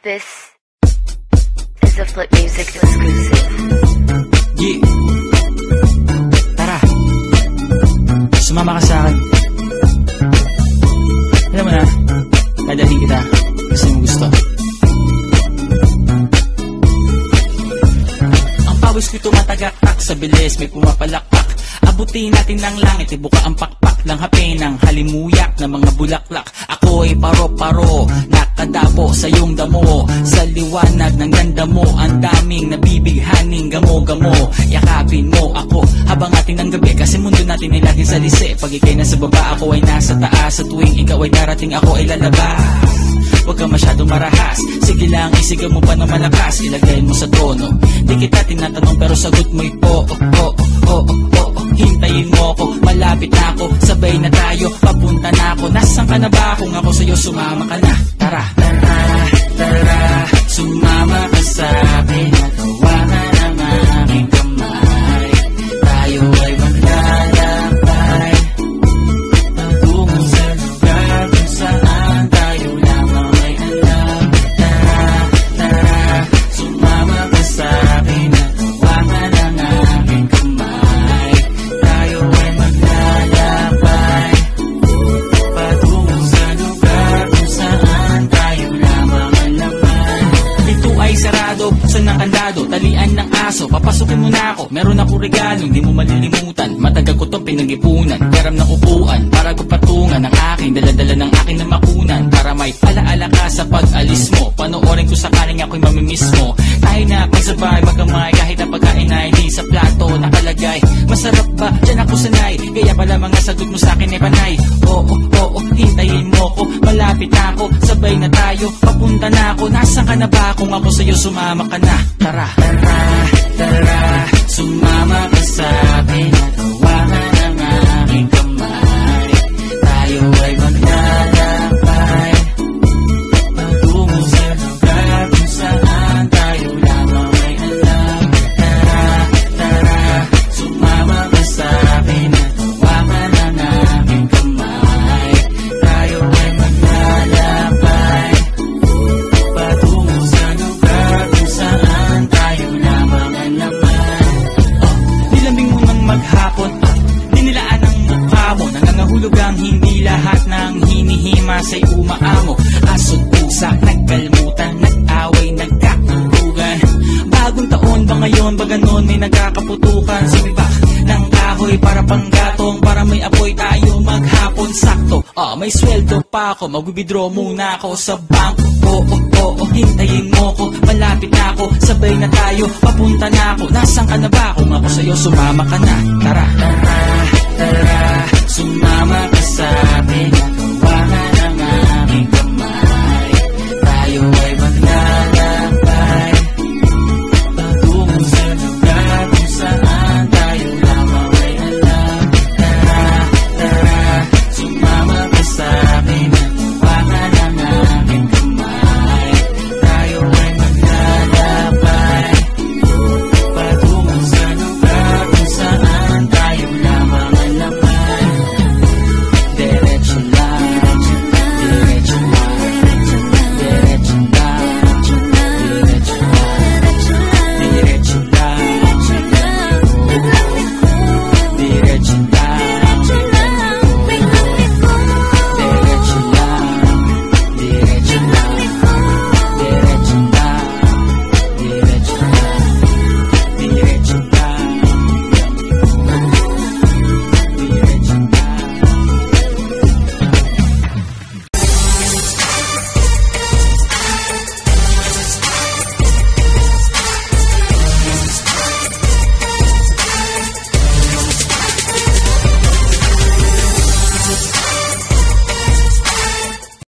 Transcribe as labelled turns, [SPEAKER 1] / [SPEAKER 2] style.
[SPEAKER 1] This is a Flip Music exclusive.
[SPEAKER 2] Yeah. Tara, sumama ka sa akin. Alam mo na, dadalhin kita kasi mo gusto. Ang pawis ko'y tumatagaktak sa bilis, may pumapalakpak. Abutin natin ng langit, ibuka ang pakpak ng hape ng halimuyak ng mga bulaklak. Ako'y paro-paro, nakadapo sa iyong damo. Sa liwanag ng ganda mo, ang daming nabibighaning gamo-gamo. Yakapin mo ako habang atin ng gabi, kasi mundo natin ay laging salisi. Pag ikay nasa baba, ako ay nasa taas. Sa tuwing ikaw ay darating, ako ay lalabas. Huwag ka masyadong marahas, sige lang isigaw mo pa ng malakas. Ilagay mo sa tono, di kita tinatanong pero sagot mo'y oo, oo, oo, oo. Hintayin mo ako, malapit na ako, sabay na tayo, papunta na ako. Nasaan ka na ba? Kung ako sa'yo, sumama ka na. Tara, tara, tara, sumama ka sa akin. Natawanan ang aking kamay, tayo ay maglalakbay patungo sa lugar kung saan tayo lamang ay alam. Tara, tara, sumama ka sa akin. Natawanan ang aking kamay, tayo ay maglalakbay patungo sa lugar kung saan tayo lamang ang laman. Ito ay sarado, buksan ng kandado, talian ng aso, papasukin mo na ako. Meron ako regalo, hindi mo malilimutan. Matagal ko itong pinag-ipunan, garam ng upuan para ko patungan ang aking daladala ng aking na makunan. Para may alaala ka sa pag-alis mo, panoorin ko sakaling ako'y mamimiss mo. Tayo na pagsabay, magkamay, kahit ang pagkain ay di sa plato nakalagay. Masarap ba? Diyan ako sanay, kaya pala mga sagot mo sa akin ay panay. Oo, oo, hintayin mo ko, malapit na ako, sabay na tayo, papunta na ako. Nasaan ka na ba? Kung ako sa'yo, sumama ka na. Tara, tara, tara, sumama ka sa akin. Natawanan ang aking kamay, tayo ay maglalakbay patungo sa lugar kung saan tayo lamang ay alam. Tara, tara, sumama ka sa akin. Natawanan ang aking kamay, tayo ay maglalakbay patungo sa lugar kung saan tayo lamang ang laman. Nilambing mo ng maghapon, dinilaan ang mukha mo. Nangangahulog ang hindi lahat ng hinihima sa'y umaamo. Ason pusa, nagkalmutan, nag-away, nagkakulugan. Bagong taon ba ngayon, ba ganon may nagkakaputukan? Sumibak ng kahoy para panggatong, para may apoy tayo maghapon. Sakto, may sweldo pa ako, mag-withdraw muna ako sa bangko. Oo, oo, hintayin mo ko, malapit na ako, sabay na tayo, papunta na ako. Nasaan ka na ba? Kung ako sa'yo, sumama ka na. Tara, tara,